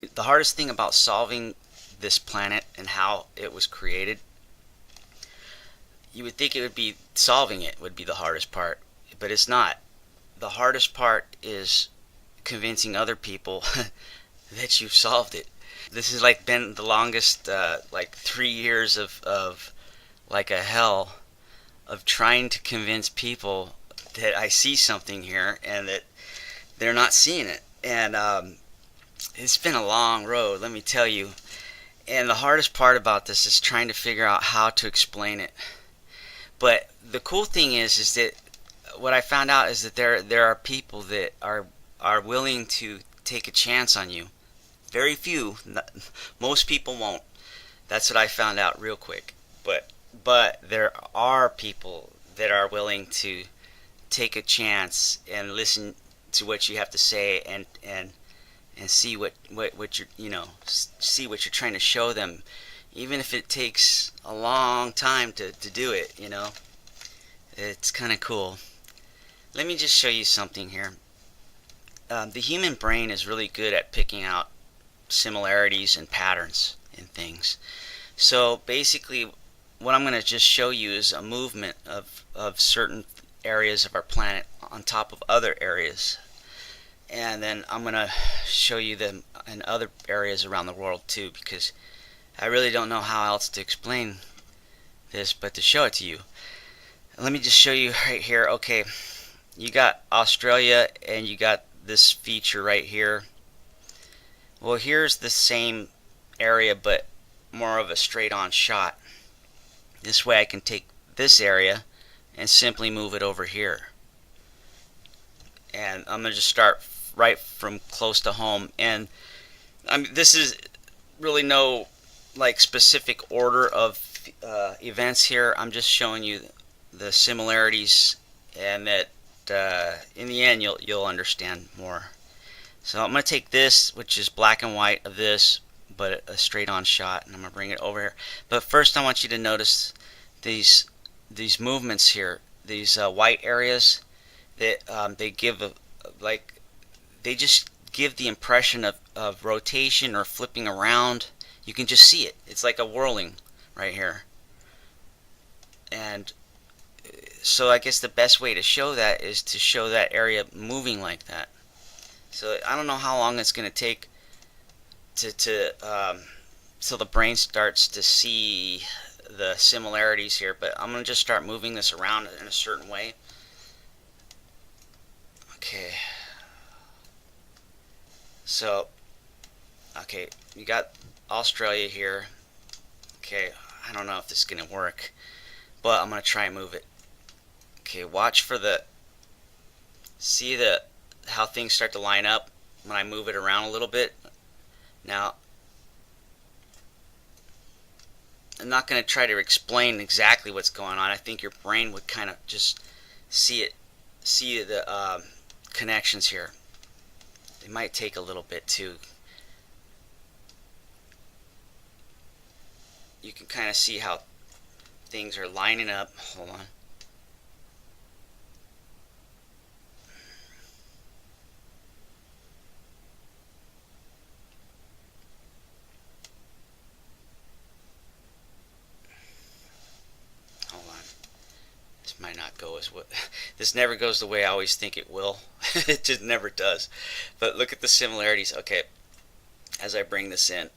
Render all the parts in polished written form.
The hardest thing about solving this planet and how it was created, you would think it would be solving it would be the hardest part, but it's not. The hardest part is convincing other people that you've solved it. This has like been the longest like 3 years of like a hell of trying to convince people that I see something here and that they're not seeing it. And it's been a long road, let me tell you. And the hardest part about this is trying to figure out how to explain it. But the cool thing is that what I found out is that there are people that are willing to take a chance on you. Very few, most people won't. That's what I found out real quick. But there are people that are willing to take a chance and listen to what you have to say and see what you're see what you're trying to show them, even if it takes a long time to do it. It's kind of cool. Let me just show you something here. The human brain is really good at picking out similarities and patterns in things. So basically, what I'm going to just show you is a movement of certain areas of our planet on top of other areas. And then I'm going to show you them in other areas around the world too, because I really don't know how else to explain this but to show it to you. Let me just show you right here. Okay, you got Australia and you got this feature right here. Well, here's the same area but more of a straight on shot. This way I can take this area and simply move it over here. And I'm going to just start right from close to home. And this is really no like specific order of events here. I'm just showing you the similarities, and that in the end you'll understand more. So I'm going to take this, which is black and white of this, but a straight on shot, and I'm going to bring it over here. But first I want you to notice these movements here, these white areas that they give like they just give the impression of rotation or flipping around. You can just see it. It's like a whirling right here. And so I guess the best way to show that is to show that area moving like that. So I don't know how long it's going to take till the brain starts to see the similarities here, but I'm going to just start moving this around in a certain way. Okay. So, okay, you got Australia here. Okay, I don't know if this is going to work, but I'm going to try and move it. Okay, watch for see how things start to line up when I move it around a little bit. Now, I'm not going to try to explain exactly what's going on. I think your brain would kind of just see the connections here. It might take a little bit too. You can kind of see how things are lining up. Hold on. Hold on. This might not go as what. This never goes the way I always think it will. It just never does. But look at the similarities. Okay, as I bring this in.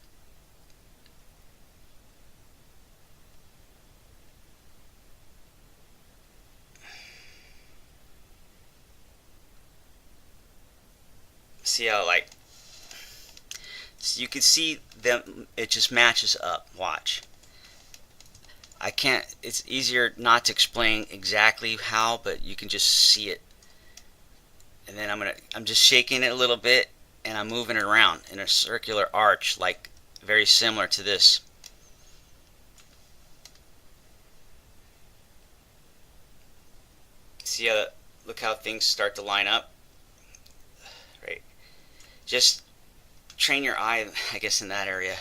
See how like so you can see them, it just matches up. Watch. I can't, it's easier not to explain exactly how, but you can just see it. And then I'm just shaking it a little bit and I'm moving it around in a circular arch, like very similar to this. See how, look how things start to line up? Right. Just train your eye, I guess, in that area.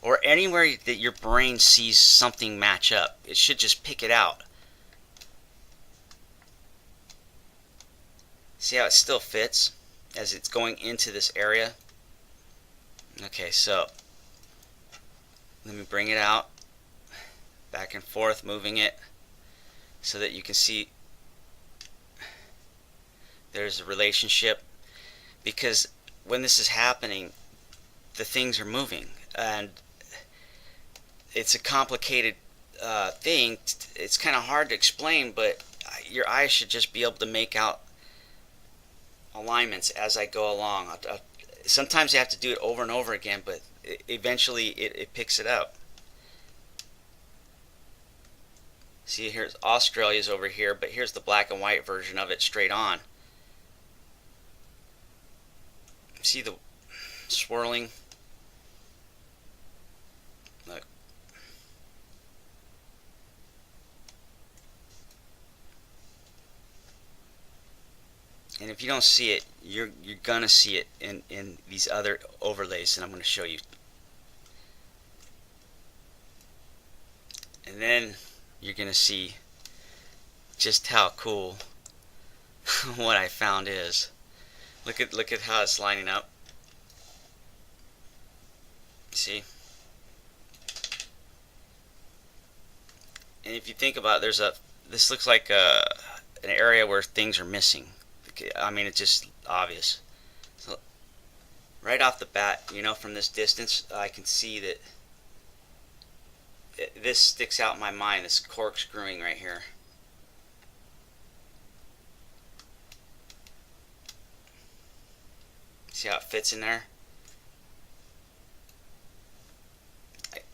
Or anywhere that your brain sees something match up. It should just pick it out. See how it still fits as it's going into this area? Okay, so let me bring it out, back and forth, moving it so that you can see there's a relationship, because when this is happening, the things are moving, and it's a complicated thing. It's kind of hard to explain, but your eyes should just be able to make out alignments as I go along. Sometimes you have to do it over and over again, but eventually it picks it up. See, here's Australia's over here, but here's the black and white version of it straight on. See the swirling? Look. And if you don't see it, you're gonna see it in these other overlays that I'm going to show you. And then you're gonna see just how cool what I found is. Look at how it's lining up. See? And if you think about it, this looks like an area where things are missing. I mean, it's just obvious. So right off the bat, from this distance, I can see that this sticks out in my mind, this corkscrewing right here. See how it fits in there?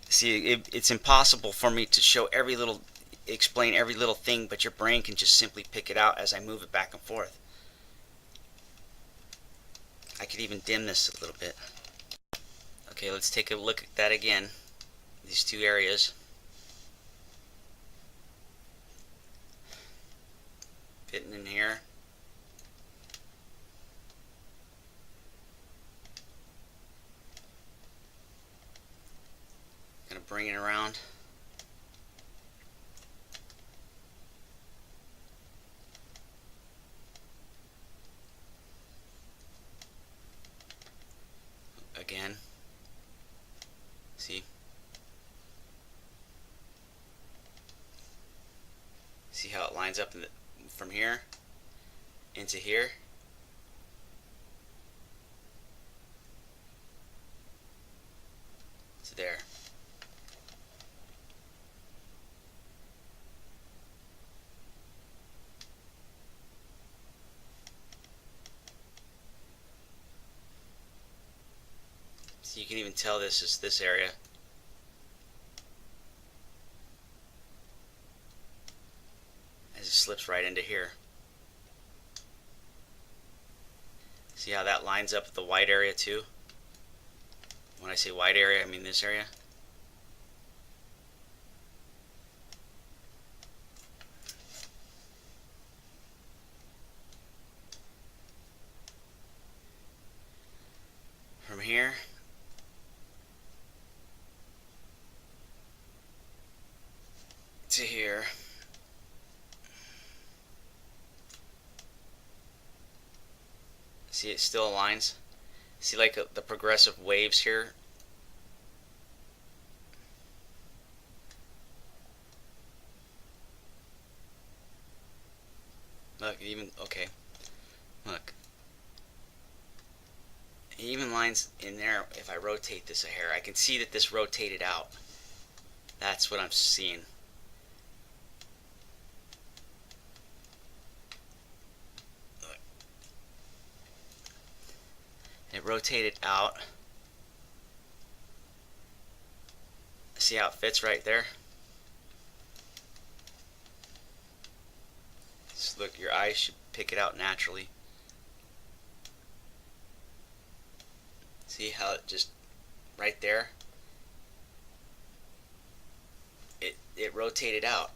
See, it's impossible for me to explain every little thing, but your brain can just simply pick it out as I move it back and forth. I could even dim this a little bit. Okay, let's take a look at that again. These two areas. Fitting in here. Gonna bring it around. Again. See? See how it lines up from here into here? To there. So you can even tell this is this area. As it slips right into here. See how that lines up with the white area too? When I say white area, I mean this area. From here to here. See, it still aligns. See, like the progressive waves here. Look, okay. Look. It even lines in there. If I rotate this a hair, I can see that this rotated out. That's what I'm seeing. Look. It rotated out. See how it fits right there? So look, your eyes should pick it out naturally. See how it just right there? It rotated out.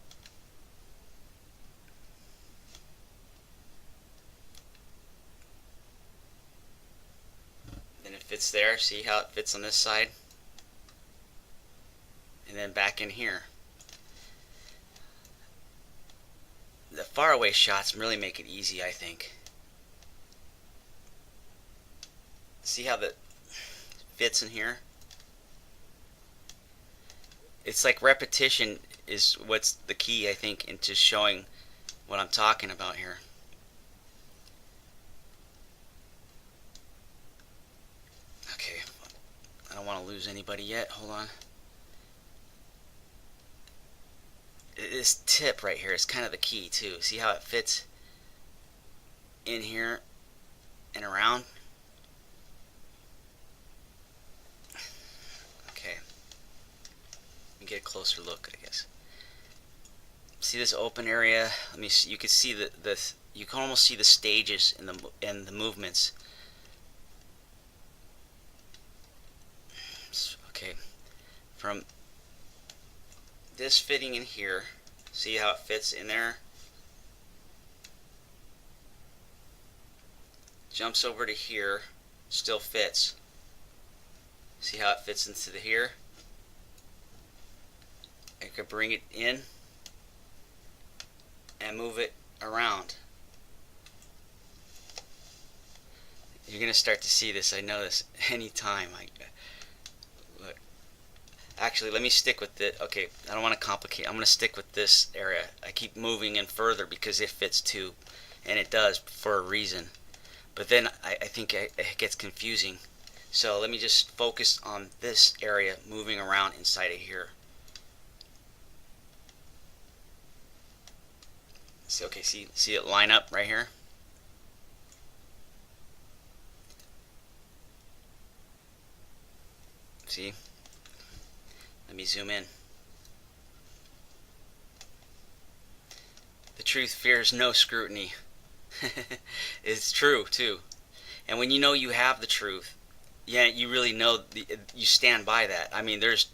Then it fits there. See how it fits on this side? And then back in here. The faraway shots really make it easy, I think. See how the fits in here. It's like repetition is what's the key, I think, into showing what I'm talking about here. Okay, I don't want to lose anybody yet. Hold on. This tip right here is kind of the key too. See how it fits in here and around? Okay. Let me get a closer look, I guess. See this open area? Let me see. You can see the you can almost see the stages in the movements. Okay. From this fitting in here, see how it fits in there? Jumps over to here, still fits. See how it fits into the here? I could bring it in and move it around. You're gonna start to see this. I know this anytime. Look. Actually, let me stick with it. Okay, I don't want to complicate. I'm gonna stick with this area. I keep moving in further because it fits too, and it does for a reason. But then I think it gets confusing. So let me just focus on this area moving around inside of here. Okay, see it line up right here? See? Let me zoom in. The truth fears no scrutiny. It's true too. And when you know you have the truth, yeah, you really know you stand by that. I mean, there's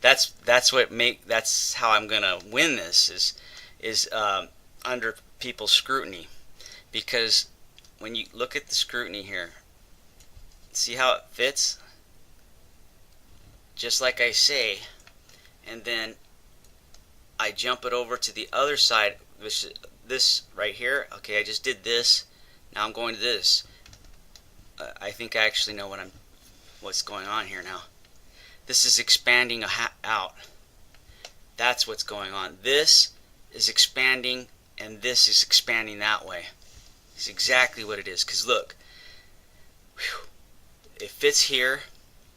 that's how I'm gonna win this is under people's scrutiny, because when you look at the scrutiny here, see how it fits, just like I say, and then I jump it over to the other side, which is this right here. Okay, I just did this. Now I'm going to this. I think I actually know what's going on here now. This is expanding out. That's what's going on. This is expanding, and this is expanding that way. It's exactly what it is. Because look, whew, it fits here.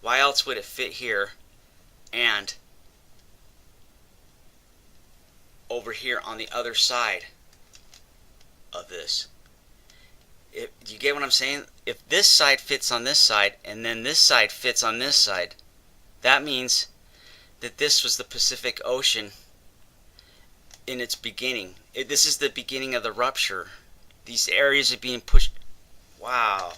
Why else would it fit here and over here on the other side of this? Do you get what I'm saying? If this side fits on this side and then this side fits on this side, that means that this was the Pacific Ocean in its beginning. This is the beginning of the rupture. These areas are being pushed. Wow.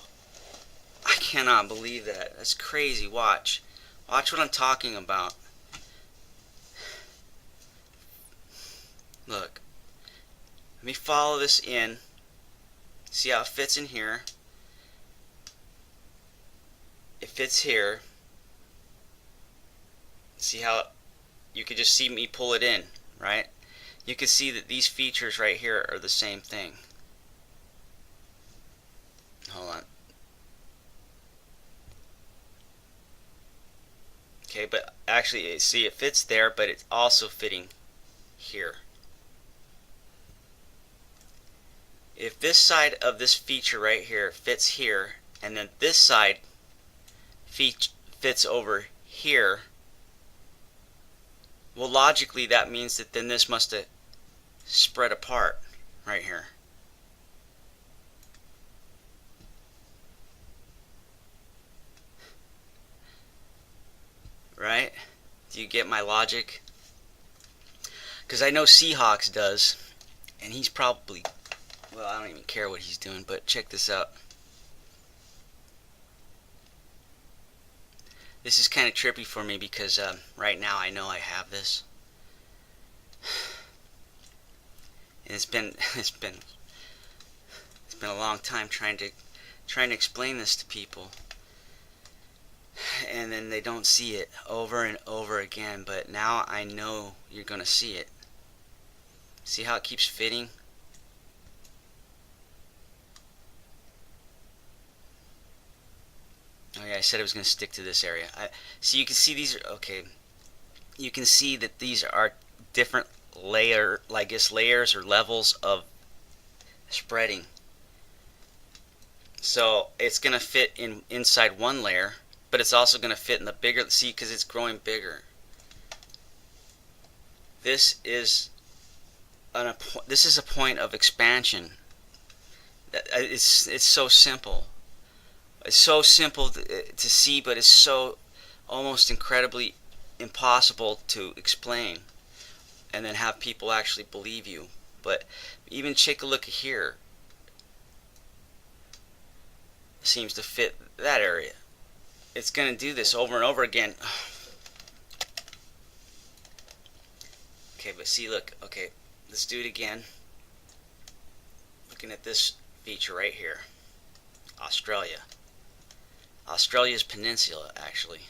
I cannot believe that. That's crazy. Watch. Watch what I'm talking about. Look. Let me follow this in. See how it fits in here. It fits here. See how you could just see me pull it in, right? You can see that these features right here are the same thing. Hold on. Okay, but actually, see, it fits there, but it's also fitting here. If this side of this feature right here fits here, and then this side fits over here, well, logically that means that then this must have spread apart right here. Right? Do you get my logic? Because I know Seahawks does, and he's probably, well, I don't even care what he's doing, but check this out. This is kind of trippy for me because right now I know I have this, and it's been a long time trying to explain this to people, and then they don't see it over and over again. But now I know you're gonna see it. See how it keeps fitting? Oh yeah, I said I was going to stick to this area. So you can see these are, okay, you can see that these are different I guess layers or levels of spreading. So it's going to fit inside one layer, but it's also going to fit in the bigger, see, because it's growing bigger. This is this is a point of expansion. It's so simple. It's so simple to see, but it's so almost incredibly impossible to explain and then have people actually believe you. But even take a look here. Seems to fit that area. It's going to do this over and over again. Okay, but see, look, okay, let's do it again. Looking at this feature right here. Australia. Australia's peninsula, actually.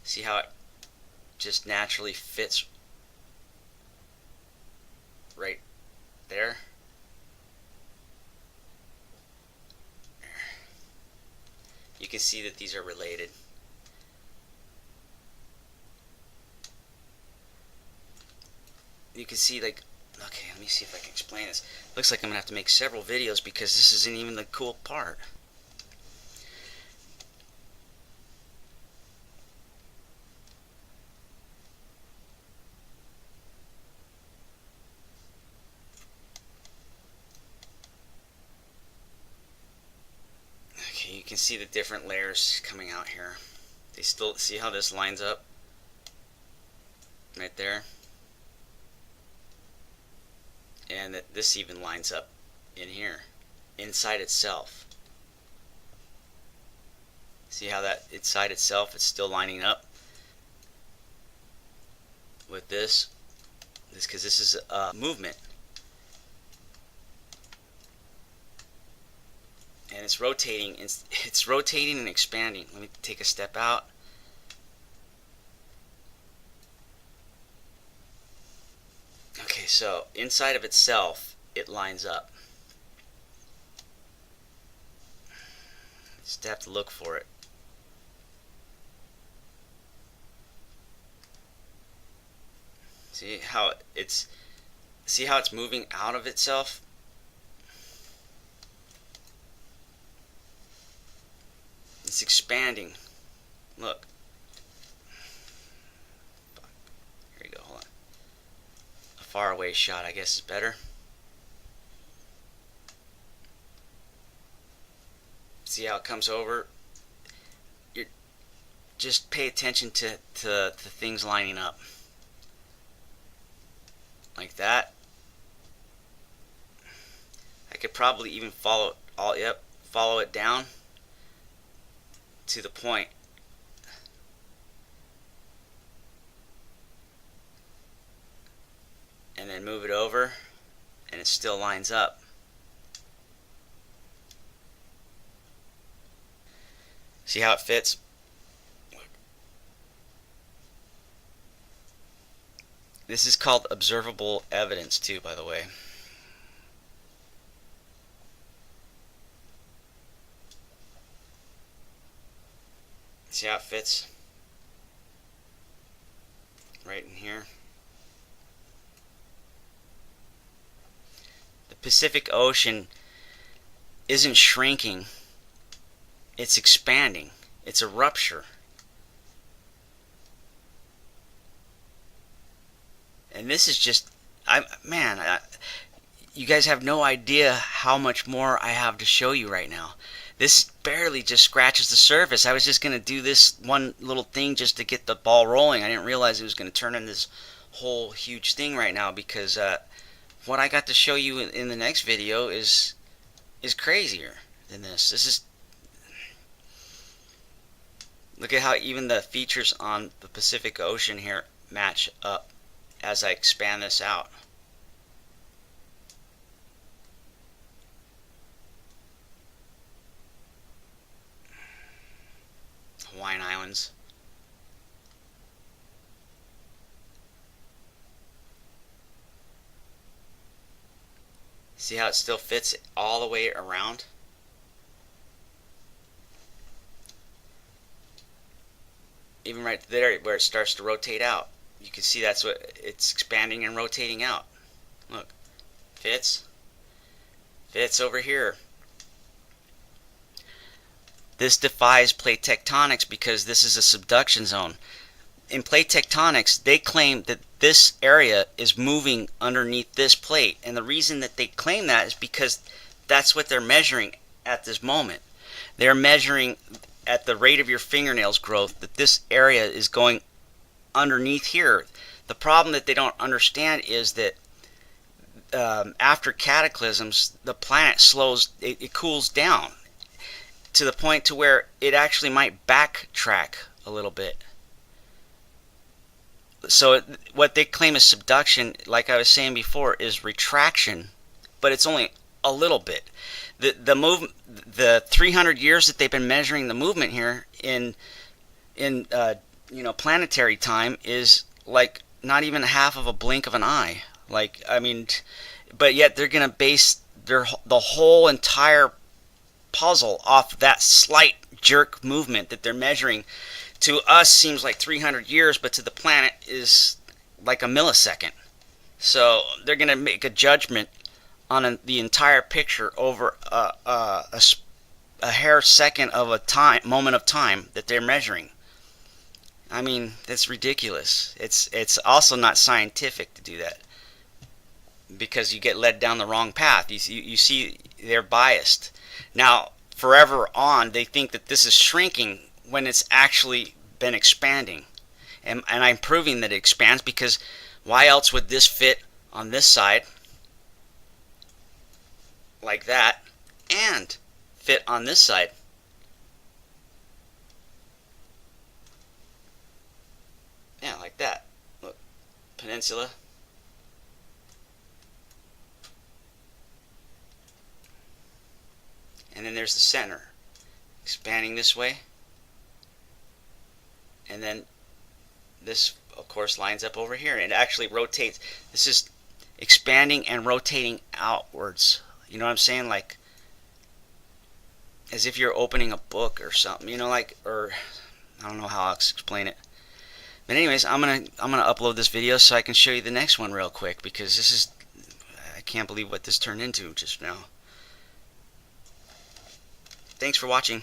See how it just naturally fits right there? You can see that these are related. You can see, like, okay, let me see if I can explain this. Looks like I'm gonna have to make several videos because this isn't even the cool part. Okay, you can see the different layers coming out here. They still see how this lines up right there, and that this even lines up in here inside itself. See how that inside itself it's still lining up with this because this is a movement, and it's rotating. It's rotating and expanding. Let me take a step out. Okay, so inside of itself it lines up. Just have to look for it. See how it's moving out of itself? It's expanding. Look. Here you go, hold on. A far away shot, I guess, is better. See how it comes over? Just pay attention to the things lining up. Like that. I could probably even follow it down to the point. And then move it over and it still lines up. See how it fits? This is called observable evidence too, by the way. See how it fits? Right in here. The Pacific Ocean isn't shrinking, it's expanding. It's a rupture. And this is just, you guys have no idea how much more I have to show you right now. This barely just scratches the surface. I was just going to do this one little thing just to get the ball rolling. I didn't realize it was going to turn into this whole huge thing right now because what I got to show you in the next video is crazier than this. This is, look at how even the features on the Pacific Ocean here match up as I expand this out. Hawaiian Islands. See how it still fits all the way around? Even right there where it starts to rotate out. You can see that's what it's expanding and rotating out. Look, fits over here. This defies plate tectonics because this is a subduction zone. In plate tectonics, they claim that this area is moving underneath this plate, and the reason that they claim that is because that's what they're measuring at this moment. They're measuring at the rate of your fingernails growth that this area is going underneath here. The problem that they don't understand is that after cataclysms, the planet slows, it cools down to the point to where it actually might backtrack a little bit. So what they claim is subduction, like I was saying before, is retraction, but it's only a little bit. The 300 years that they've been measuring the movement here in planetary time is like not even half of a blink of an eye. Like, I mean, but yet they're going to base the whole entire puzzle off that slight jerk movement that they're measuring. To us seems like 300 years, but to the planet is like a millisecond. So they're going to make a judgment on the entire picture over a hair second of a moment of time that they're measuring. I mean, that's ridiculous. It's also not scientific to do that, because you get led down the wrong path. You see, they're biased. Now, forever on, they think that this is shrinking when it's actually been expanding. And I'm proving that it expands, because why else would this fit on this side like that and fit on this side? Yeah, like that. Look, peninsula. And then there's the center, expanding this way. And then this, of course, lines up over here. And it actually rotates. This is expanding and rotating outwards. You know what I'm saying? Like, as if you're opening a book or something. You know, like, or I don't know how I'll explain it. But anyways, I'm gonna upload this video so I can show you the next one real quick, because this is, I can't believe what this turned into just now. Thanks for watching.